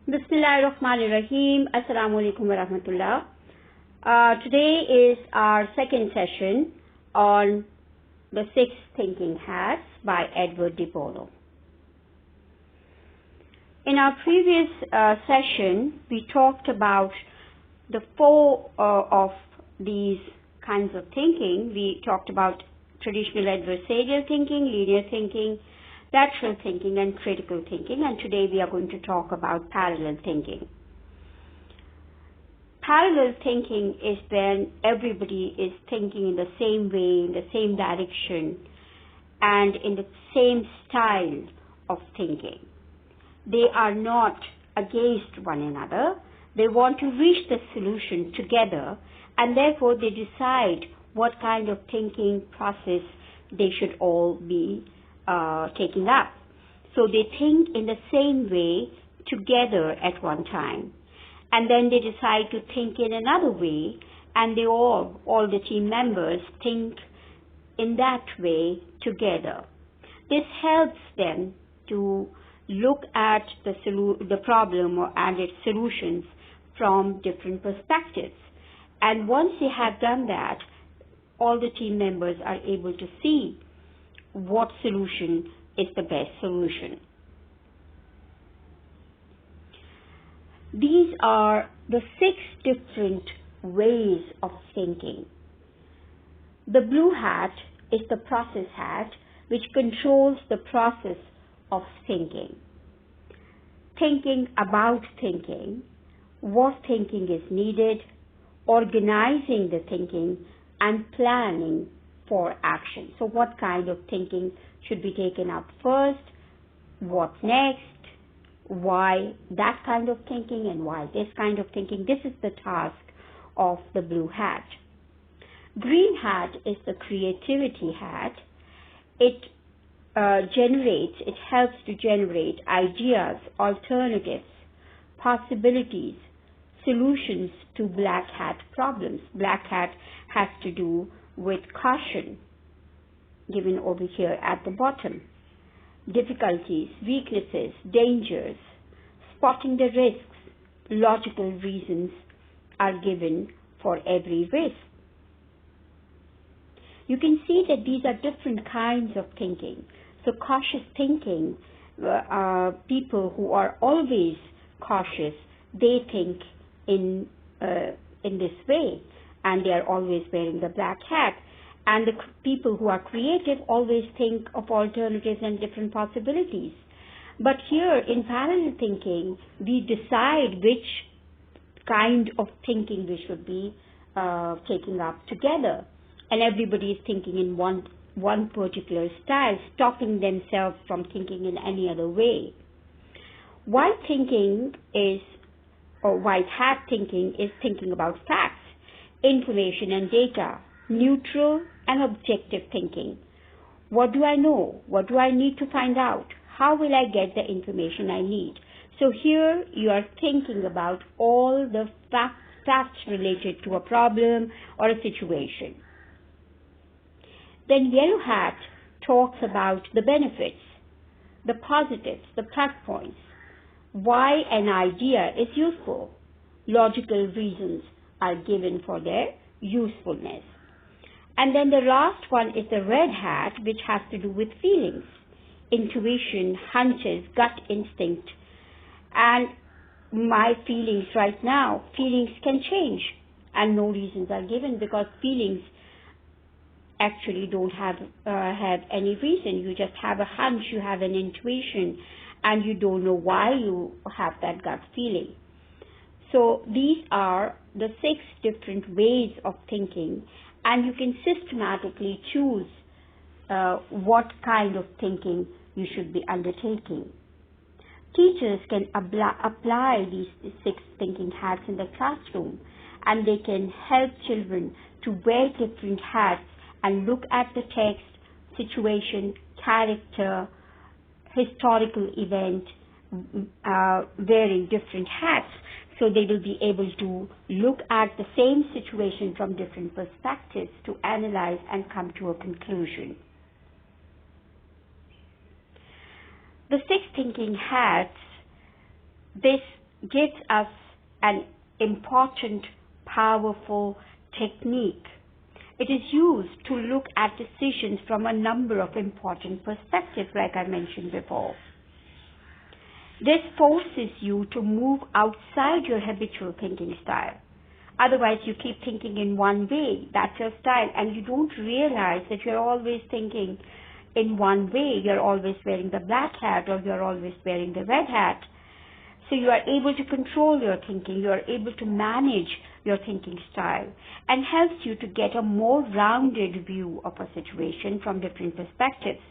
Bismillahirrahmanirrahim. Assalamu alaikum wa rahmatullah. Today is our second session on the 6 thinking hats by Edward de Bono. In our previous session, we talked about the 4 of these kinds of thinking. We talked about traditional adversarial thinking, linear thinking, lateral thinking, and critical thinking, and today we are going to talk about parallel thinking. Parallel thinking is when everybody is thinking in the same way, in the same direction, and in the same style of thinking. They are not against one another. They want to reach the solution together, and therefore they decide what kind of thinking process they should all be taking up. So they think in the same way together at one time, and then they decide to think in another way, and they all the team members think in that way together. This helps them to look at the problem and its solutions from different perspectives. And once they have done that, all the team members are able to see what solution is the best solution. These are the 6 different ways of thinking. The blue hat is the process hat, which controls the process of thinking. Thinking about thinking, what thinking is needed, organizing the thinking, and planning for action. So what kind of thinking should be taken up first? What next? Why that kind of thinking and why this kind of thinking? This is the task of the blue hat. Green hat is the creativity hat. It helps to generate ideas, alternatives, possibilities, solutions to black hat problems. Black hat has to do with caution, given over here at the bottom. Difficulties, weaknesses, dangers, spotting the risks, logical reasons are given for every risk. You can see that these are different kinds of thinking. So cautious thinking, people who are always cautious, they think in this way, and they are always wearing the black hat. And the people who are creative always think of alternatives and different possibilities. But here in parallel thinking, we decide which kind of thinking we should be taking up together. And everybody is thinking in one particular style, stopping themselves from thinking in any other way. White hat thinking is thinking about facts, information and data, neutral and objective thinking. What do I know? What do I need to find out? How will I get the information I need? So here you are thinking about all the facts related to a problem or a situation. Then yellow hat talks about the benefits, the positives, the plus points, why an idea is useful. Logical reasons are given for their usefulness. And then the last one is the red hat, which has to do with feelings, intuition, hunches, gut instinct. And my feelings right now, feelings can change, and no reasons are given because feelings actually don't have any reason. You just have a hunch, you have an intuition, and you don't know why you have that gut feeling. So these are the 6 different ways of thinking, and you can systematically choose what kind of thinking you should be undertaking. Teachers can apply these 6 thinking hats in the classroom, and they can help children to wear different hats and look at the text, situation, character, historical event, wearing different hats. So they will be able to look at the same situation from different perspectives to analyze and come to a conclusion. The 6 thinking hats, this gives us an important, powerful technique. It is used to look at decisions from a number of important perspectives, like I mentioned before. This forces you to move outside your habitual thinking style. Otherwise, you keep thinking in one way. That's your style, and you don't realize that you're always thinking in one way. You're always wearing the black hat, or you're always wearing the red hat. So you are able to control your thinking. You are able to manage your thinking style, and helps you to get a more rounded view of a situation from different perspectives.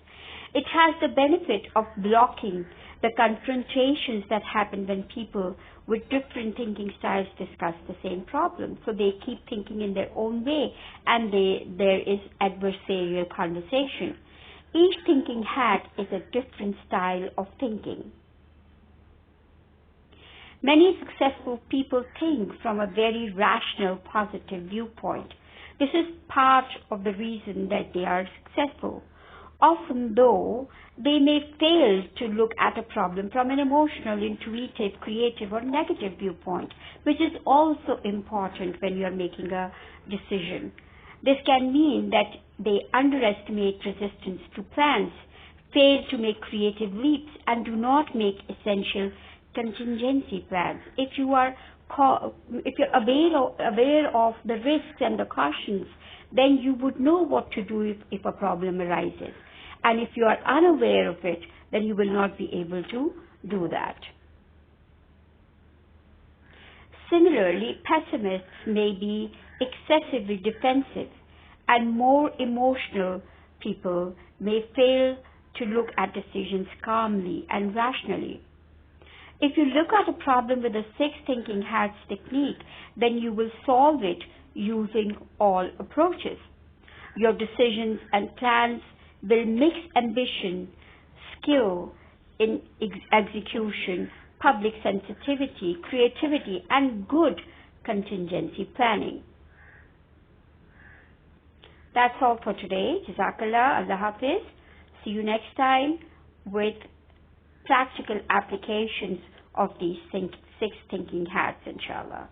It has the benefit of blocking the confrontations that happen when people with different thinking styles discuss the same problem. So they keep thinking in their own way, and there is adversarial conversation. Each thinking hat is a different style of thinking. Many successful people think from a very rational, positive viewpoint. This is part of the reason that they are successful. Often, though, they may fail to look at a problem from an emotional, intuitive, creative, or negative viewpoint, which is also important when you are making a decision. This can mean that they underestimate resistance to plans, fail to make creative leaps, and do not make essential contingency plans. If you're aware of the risks and the cautions, then you would know what to do if a problem arises. And if you are unaware of it, then you will not be able to do that. Similarly, pessimists may be excessively defensive, and more emotional people may fail to look at decisions calmly and rationally. If you look at a problem with the 6 thinking hats technique, then you will solve it using all approaches. Your decisions and plans will mix ambition, skill in execution, public sensitivity, creativity, and good contingency planning. That's all for today. Jazakallah, Allah Hafiz. See you next time with practical applications of these 6 thinking hats, inshallah.